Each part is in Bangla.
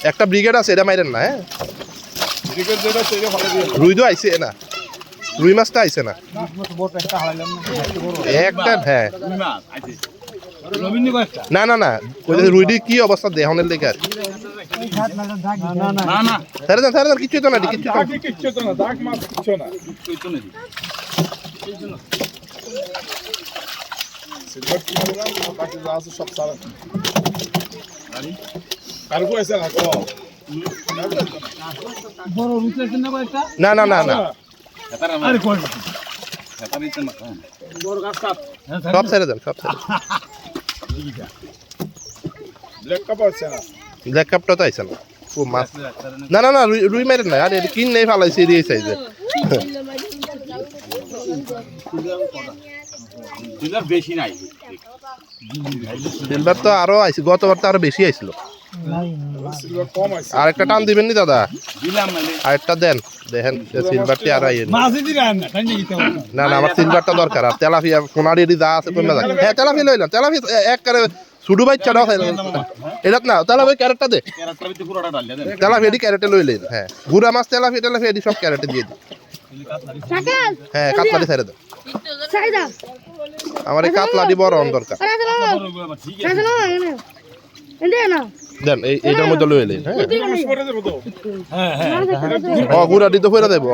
একটা ব্রিগেড আছে, এটা মাইরেন না। হ্যাঁ, রুই তো আইছে না, রুই মাছটা আইছে না একটা। হ্যাঁ না না না, ওই রুইডি কি অবস্থা দেহনের লেগে আর কিছু তো না, কিছু তো না। না না না না, সব ছেড়ে দেন, সব ছেড়ে। ব্ল্যাক কাপটা তো আইছে না। ও মাছ না না না, রুই মারেন না আর, এটা কিনে ফালাইছে এই সাইজে। সিলভার তো আরো আইছে, গতবার তো আরো বেশি আইছিল। আর একটা টান দিবেন নি দাদা, আরেকটা দেন, দেখেন সিলভারটি আর না না, আমার সিলভারটা দরকার। আর তেলাপিয়া সোনারি যা আছে কমে যাক। হ্যাঁ তেলাপি লইলাম, তেলাপি এক কারে শুধু বাচ্চাটাও এটা না, তেলাপি ক্যারেটটা দে, তেলাপি এটি ক্যারেটে লইলেন। হ্যাঁ গুড়া মাছ তেলাপি টেলাপি এটি সব ক্যারেটে দিয়ে দিই। হ্যাঁ কাতলাটি ছেড়ে দেন, আমার এই কাতলাটি বড় দরকার। দেন এইটার মধ্যে লই এলেন। হ্যাঁ গুড়া দিতে ফেরা দেবো।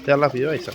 তেলাপিয়া আইসা